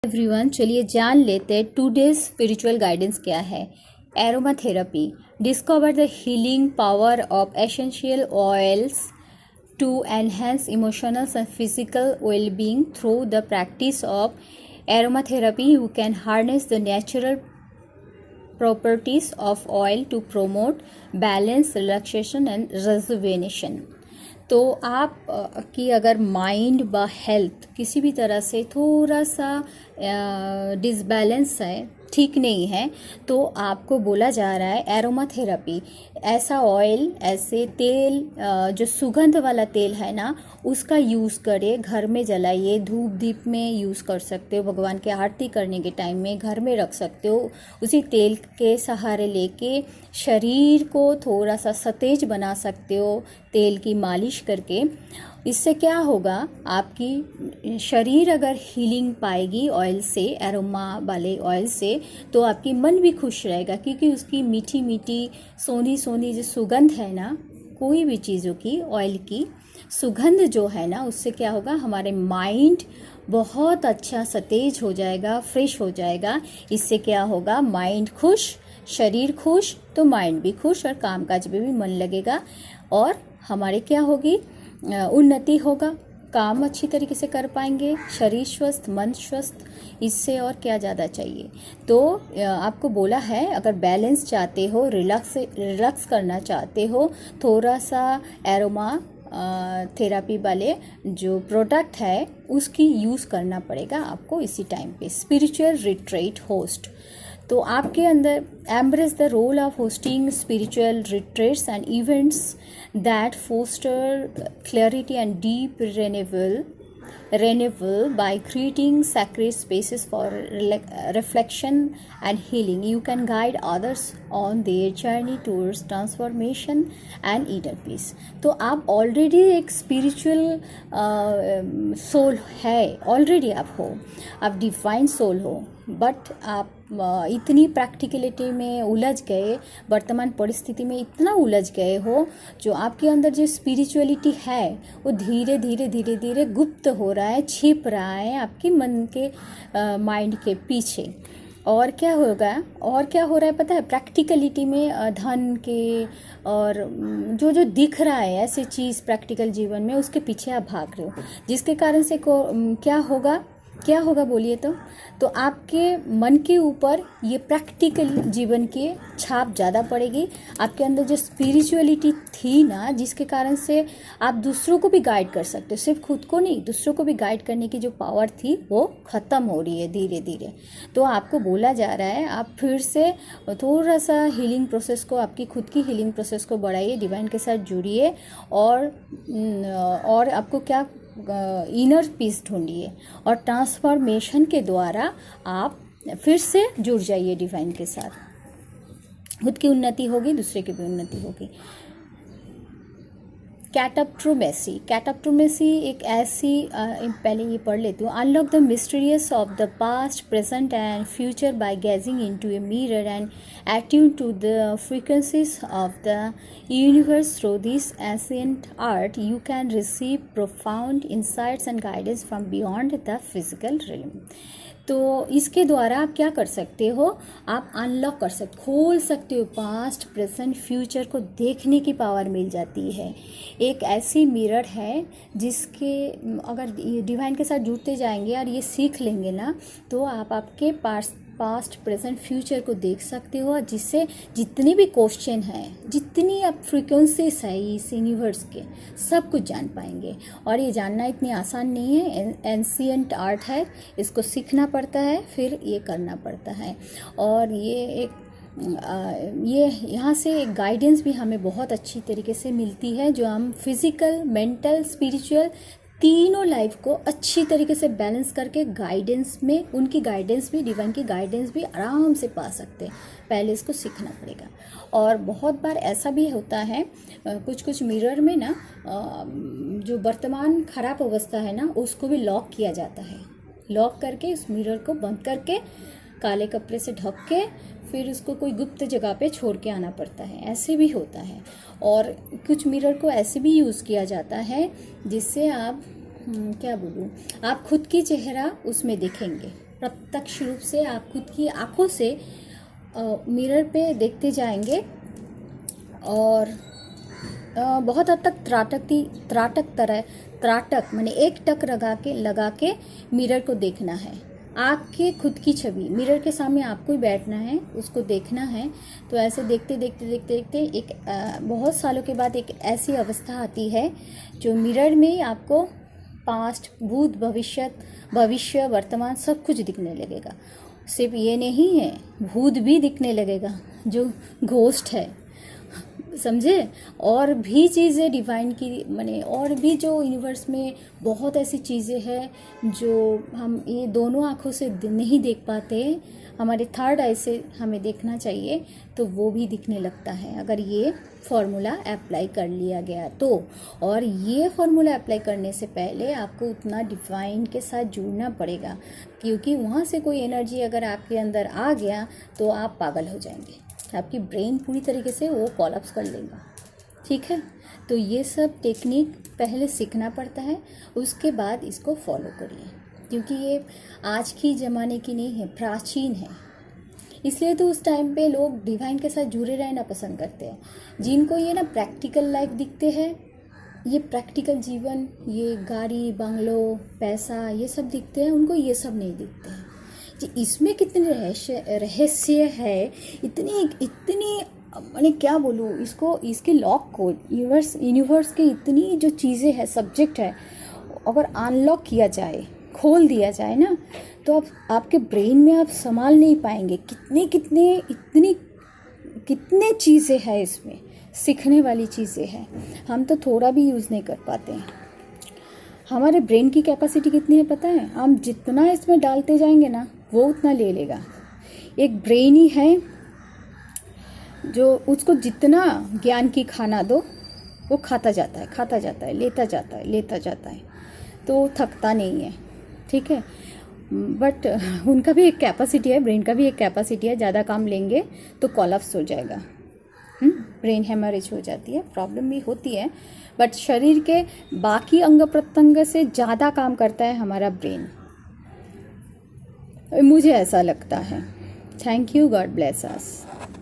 Everyone, चलिए जान लेते हैं टुडे स्पिरिचुअल गाइडेंस क्या है। Aroma therapy discover the healing power of essential oils to enhance emotional and physical well-being through the practice of aroma therapy. You can harness the natural properties of oil to promote balance, relaxation and rejuvenation. तो आप की अगर mind व health किसी भी तरह से थोड़ा सा डिसबैलेंस है, ठीक नहीं है, तो आपको बोला जा रहा है एरोमा थेरेपी। ऐसा ऑयल, ऐसे तेल, जो सुगंध वाला तेल है ना, उसका यूज़ करें, घर में जलाइए, धूप दीप में यूज़ कर सकते हो, भगवान की आरती करने के टाइम में घर में रख सकते हो। उसी तेल के सहारे लेके शरीर को थोड़ा सा सतेज बना सकते हो तेल की मालिश करके। इससे क्या होगा, आपकी शरीर अगर हीलिंग पाएगी ऑयल से, एरोमा वाले ऑयल से, तो आपकी मन भी खुश रहेगा, क्योंकि उसकी मीठी मीठी सोनी सोनी जो सुगंध है ना, कोई भी चीज़ों की ऑयल की सुगंध जो है ना, उससे क्या होगा, हमारे माइंड बहुत अच्छा सतेज हो जाएगा, फ्रेश हो जाएगा। इससे क्या होगा, माइंड खुश, शरीर खुश, तो माइंड भी खुश और कामकाज में भी मन लगेगा और हमारे क्या होगी, उन्नति होगा, काम अच्छी तरीके से कर पाएंगे, शरीर स्वस्थ, मन स्वस्थ। इससे और क्या ज़्यादा चाहिए। तो आपको बोला है, अगर बैलेंस चाहते हो, रिलैक्स करना चाहते हो, थोड़ा सा एरोमा थेरेपी वाले जो प्रोडक्ट है उसकी यूज़ करना पड़ेगा आपको इसी टाइम पे। स्पिरिचुअल रिट्रीट होस्ट, तो आपके अंदर embrace the role of hosting spiritual retreats and events that foster clarity and deep renewal by creating sacred spaces for reflection and healing. You can guide others on their journey towards transformation and inner peace. तो आप already एक spiritual soul है, already आप हो, आप divine soul हो, but आप इतनी प्रैक्टिकलिटी में उलझ गए, वर्तमान परिस्थिति में इतना उलझ गए हो, जो आपके अंदर जो स्पिरिचुअलिटी है वो धीरे धीरे धीरे धीरे गुप्त हो रहा है, छिप रहा है आपके मन के माइंड के पीछे। और क्या होगा, और क्या हो रहा है पता है, प्रैक्टिकलिटी में धन के और जो जो दिख रहा है ऐसी चीज़ प्रैक्टिकल जीवन में, उसके पीछे आप भाग रहे हो, जिसके कारण से क्या होगा बोलिए तो आपके मन के ऊपर ये प्रैक्टिकल जीवन की छाप ज़्यादा पड़ेगी। आपके अंदर जो स्पिरिचुअलिटी थी ना, जिसके कारण से आप दूसरों को भी गाइड कर सकते हो, सिर्फ खुद को नहीं, दूसरों को भी गाइड करने की जो पावर थी वो ख़त्म हो रही है धीरे धीरे। तो आपको बोला जा रहा है, आप फिर से थोड़ा सा हीलिंग प्रोसेस को, आपकी खुद की हीलिंग प्रोसेस को बढ़ाइए, डिवाइन के साथ जुड़िए और आपको क्या, इनर पीस ढूंढिए और ट्रांसफॉर्मेशन के द्वारा आप फिर से जुड़ जाइए डिवाइन के साथ। खुद की उन्नति होगी, दूसरे की भी उन्नति होगी। कैटाप्ट्रोमेसी एक ऐसी, पहले ये पढ़ लेती हूँ। Unlock the mysterious of the past, present and future by gazing into a mirror and attuned to the frequencies of the universe. Through this ancient art, you can receive profound insights and guidance from beyond the physical realm. तो इसके द्वारा आप क्या कर सकते हो, आप unlock कर सकते, खोल सकते हो, पास्ट, प्रेजेंट, फ्यूचर को देखने की पावर मिल जाती है। एक ऐसी मिरर है जिसके, अगर डिवाइन के साथ जुड़ते जाएंगे और ये सीख लेंगे ना, तो आप आपके पास्ट, प्रेजेंट, फ्यूचर को देख सकते हो, जिससे जितने भी क्वेश्चन हैं, जितनी अब फ्रीक्वेंसीज है इस यूनिवर्स के, सब कुछ जान पाएंगे। और ये जानना इतनी आसान नहीं है, एंशिएंट आर्ट है, इसको सीखना पड़ता है, फिर ये करना पड़ता है। और ये यहाँ से एक गाइडेंस भी हमें बहुत अच्छी तरीके से मिलती है, जो हम फिजिकल, मेंटल, स्पिरिचुअल तीनों लाइफ को अच्छी तरीके से बैलेंस करके गाइडेंस में, उनकी गाइडेंस भी, डिवाइन की गाइडेंस भी आराम से पा सकते हैं। पहले इसको सीखना पड़ेगा। और बहुत बार ऐसा भी होता है, कुछ मिरर में ना, जो वर्तमान खराब अवस्था है ना, उसको भी लॉक किया जाता है। लॉक करके उस मिरर को बंद करके काले कपड़े से ढक के फिर उसको कोई गुप्त जगह पे छोड़ के आना पड़ता है, ऐसे भी होता है। और कुछ मिरर को ऐसे भी यूज़ किया जाता है जिससे आप क्या बोलूँ, आप खुद की चेहरा उसमें देखेंगे, प्रत्यक्ष रूप से आप खुद की आंखों से मिरर पे देखते जाएंगे और बहुत हद तक त्राटक माने एक टक लगा के मिरर को देखना है। आपके खुद की छवि मिरर के सामने आपको ही बैठना है, उसको देखना है। तो ऐसे देखते देखते एक बहुत सालों के बाद एक ऐसी अवस्था आती है जो मिरर में ही आपको पास्ट, भूत, भविष्य, वर्तमान सब कुछ दिखने लगेगा। सिर्फ ये नहीं है, भूत भी दिखने लगेगा जो घोस्ट है, समझे। और भी चीज़ें डिवाइन की माने और भी जो यूनिवर्स में बहुत ऐसी चीज़ें हैं जो हम ये दोनों आँखों से नहीं देख पाते, हमारे थर्ड आई से हमें देखना चाहिए, तो वो भी दिखने लगता है अगर ये फॉर्मूला अप्लाई कर लिया गया तो। और ये फॉर्मूला अप्लाई करने से पहले आपको उतना डिवाइन के साथ जुड़ना पड़ेगा, क्योंकि वहाँ से कोई एनर्जी अगर आपके अंदर आ गया तो आप पागल हो जाएंगे, आपकी ब्रेन पूरी तरीके से वो कोलैप्स कर लेगा, ठीक है। तो ये सब टेक्निक पहले सीखना पड़ता है, उसके बाद इसको फॉलो करिए, क्योंकि ये आज की ज़माने की नहीं है, प्राचीन है। इसलिए तो उस टाइम पे लोग डिवाइन के साथ जुड़े रहना पसंद करते हैं। जिनको ये ना प्रैक्टिकल लाइफ दिखते हैं, ये प्रैक्टिकल जीवन, ये गाड़ी बंगलो पैसा ये सब दिखते हैं, उनको ये सब नहीं दिखते हैं जी। इसमें कितने रहस्य है, इतनी मैंने क्या बोलूँ इसको, इसके लॉक को यूनिवर्स के इतनी जो चीज़ें हैं, सब्जेक्ट है, अगर अनलॉक किया जाए, खोल दिया जाए ना, तो आपके ब्रेन में आप संभाल नहीं पाएंगे। कितने चीज़ें हैं इसमें, सीखने वाली चीज़ें हैं, हम तो थोड़ा भी यूज़ नहीं कर पाते हैं। हमारे ब्रेन की कैपेसिटी कितनी है पता है? हम जितना इसमें डालते जाएंगे ना वो उतना ले लेगा। एक ब्रेन ही है जो उसको जितना ज्ञान की खाना दो वो खाता जाता है, लेता जाता है, तो थकता नहीं है, ठीक है। बट उनका भी एक कैपेसिटी है, ब्रेन का भी एक कैपेसिटी है, ज़्यादा काम लेंगे तो कोलैप्स हो जाएगा, ब्रेन हेमरेज हो जाती है, प्रॉब्लम भी होती है। बट शरीर के बाकी अंग प्रत्यंग से ज़्यादा काम करता है हमारा ब्रेन, मुझे ऐसा लगता है। Thank you, God bless us.